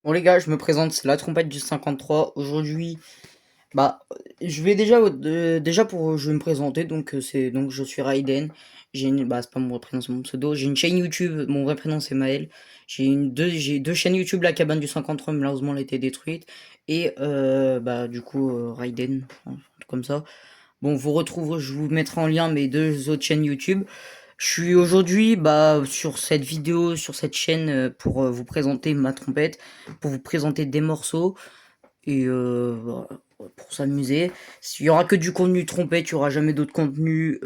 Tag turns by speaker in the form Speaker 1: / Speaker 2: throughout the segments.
Speaker 1: Bon les gars, je me présente, c'est la trompette du 53. Aujourd'hui, bah, je vais déjà, déjà pour, je vais me présenter. Donc donc je suis Raiden. C'est pas mon vrai prénom, c'est mon pseudo. J'ai une chaîne YouTube. Mon vrai prénom c'est Maël. J'ai deux chaînes YouTube. La cabane du 53, malheureusement, elle a été détruite. Et du coup, Raiden, un truc comme ça. Bon, vous retrouverez, je vous mettrai en lien mes deux autres chaînes YouTube. Je suis aujourd'hui sur cette vidéo, sur cette chaîne pour vous présenter ma trompette, pour vous présenter des morceaux et voilà, pour s'amuser. Il y aura que du contenu trompette, il y aura jamais d'autres contenus,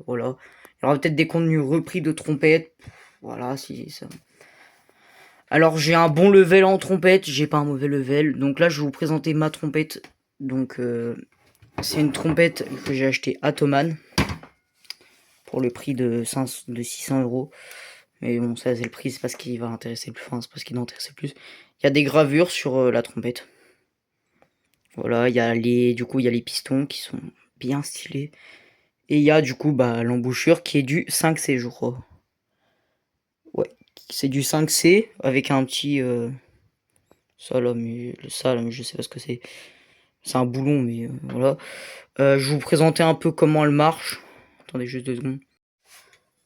Speaker 1: voilà. Il y aura peut-être des contenus repris de trompette, voilà, si ça. Alors j'ai un bon level en trompette, j'ai pas un mauvais level, donc là je vais vous présenter ma trompette. Donc c'est une trompette que j'ai acheté à Thomann pour le prix de 600 €. Mais bon, ça c'est le prix, c'est pas ce qui va intéresser le plus, enfin, c'est pas ce qui m'intéresse le plus. Il y a des gravures sur la trompette. Voilà, du coup, il y a les pistons qui sont bien stylés. Et il y a du coup l'embouchure qui est du 5C, je crois. Ouais, c'est du 5C avec un petit ça là, mais je sais pas ce que c'est. C'est un boulon, mais voilà. Je vais vous présenter un peu comment elle marche. Attendez juste 2 secondes.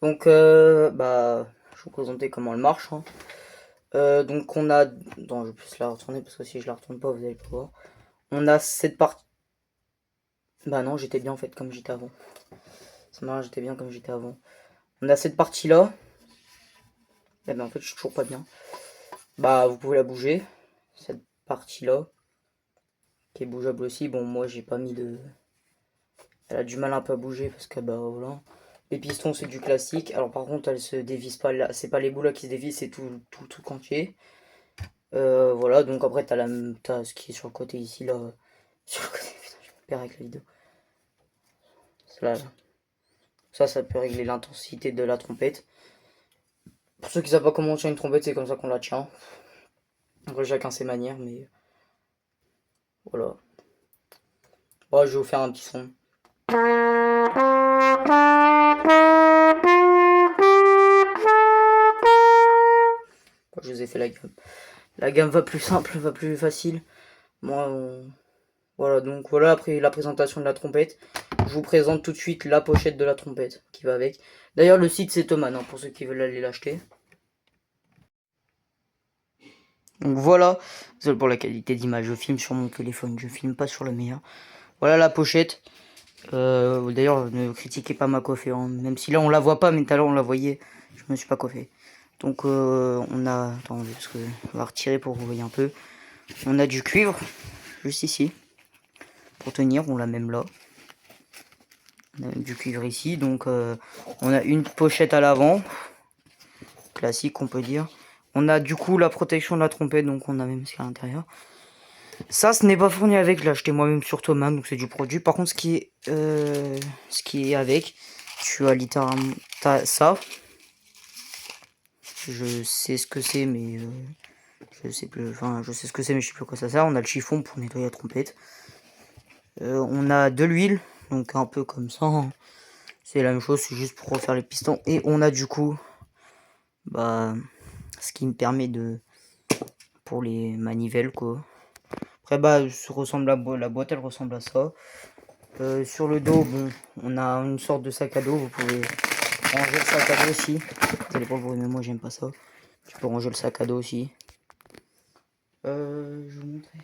Speaker 1: Donc je vais vous présenter comment elle marche, hein. Donc on a... Non, je vais plus la retourner parce que si je la retourne pas, vous allez pas voir. On a cette partie... Bah non, j'étais bien en fait comme j'étais avant. Ça marche, j'étais bien comme j'étais avant. On a cette partie-là. Eh ben en fait, je suis toujours pas bien. Bah, vous pouvez la bouger. Cette partie-là. Qui est bougeable aussi. Bon, moi, j'ai pas mis de... Elle a du mal un peu à bouger parce que, bah, voilà. Les pistons, c'est du classique. Alors, par contre, elle se dévisse pas là. C'est pas les bouts là qui se dévissent, c'est tout le truc entier. Voilà, donc après, t'as ce qui est sur le côté ici, là. Sur le côté, putain, je me perds avec la vidéo. Là, là. Ça peut régler l'intensité de la trompette. Pour ceux qui savent pas comment on tient une trompette, c'est comme ça qu'on la tient. Après, chacun ses manières, mais voilà. Bon, je vais vous faire un petit son. Bon, je vous ai fait la gamme. La gamme va plus simple, va plus facile. Moi, voilà, donc voilà après la présentation de la trompette. Je vous présente tout de suite la pochette de la trompette qui va avec. D'ailleurs, le site c'est Thomann, hein, pour ceux qui veulent aller l'acheter. Donc voilà, désolé pour la qualité d'image, je filme sur mon téléphone, je filme pas sur le meilleur. Voilà la pochette. D'ailleurs, ne critiquez pas ma coiffure, hein. Même si là on la voit pas, mais tout à l'heure on la voyait, je me suis pas coiffé. Donc on a... Attendez, parce que on va retirer pour que vous voyez un peu. On a du cuivre, juste ici. Pour tenir, on l'a même là. On a du cuivre ici, donc on a une pochette à l'avant. Classique, on peut dire. On a du coup la protection de la trompette, donc on a même ce qu'il y a à l'intérieur. Ça, ce n'est pas fourni avec, je l'ai acheté moi-même sur Thomann, donc c'est du produit. Par contre, ce qui est avec, tu as littéralement ça. Je sais ce que c'est, mais je sais plus. Enfin, je sais ce que c'est, mais je sais plus quoi ça sert. On a le chiffon pour nettoyer la trompette. On a de l'huile, donc un peu comme ça, hein. C'est la même chose, c'est juste pour refaire les pistons. Et on a du coup, ce qui me permet de... pour les manivelles, quoi. Après, la boîte, elle ressemble à ça. Sur le dos, bon, on a une sorte de sac à dos. Vous pouvez ranger le sac à dos aussi. Vous allez pas le voir, mais moi, j'aime pas ça. Tu peux ranger le sac à dos aussi. Je vais vous montrer.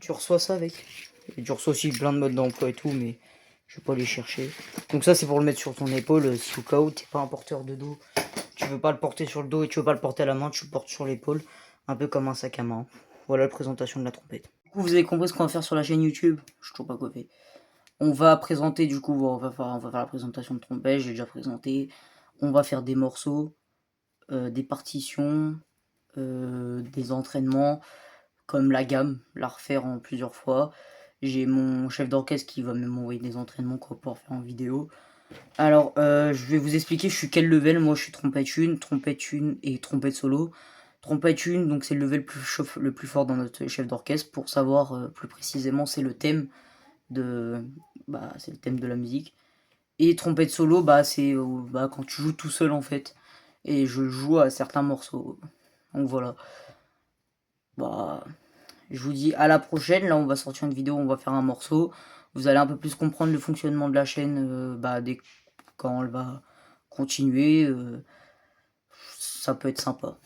Speaker 1: Tu reçois ça avec. Et tu reçois aussi plein de modes d'emploi et tout, mais je vais pas les chercher. Donc ça, c'est pour le mettre sur ton épaule. Si au cas où t'es pas un porteur de dos, tu veux pas le porter sur le dos et tu veux pas le porter à la main, tu le portes sur l'épaule. Un peu comme un sac à main. Voilà la présentation de la trompette. Du coup, vous avez compris ce qu'on va faire sur la chaîne YouTube. Je suis toujours pas coiffé. On va présenter, du coup, on va faire la présentation de trompette, j'ai déjà présenté. On va faire des morceaux, des partitions, des entraînements, comme la gamme, la refaire en plusieurs fois. J'ai mon chef d'orchestre qui va même m'envoyer des entraînements qu'on va pouvoir faire en vidéo. Alors, je vais vous expliquer, je suis quel level. Moi, je suis trompette 1 et trompette solo. Trompette 1, donc c'est le level le plus fort dans notre chef d'orchestre. Pour savoir plus précisément, c'est le thème c'est le thème de la musique. Et trompette solo, c'est quand tu joues tout seul en fait. Et je joue à certains morceaux. Donc voilà. bah, je vous dis à la prochaine. Là, on va sortir une vidéo, on va faire un morceau. Vous allez un peu plus comprendre le fonctionnement de la chaîne quand elle va continuer. Ça peut être sympa.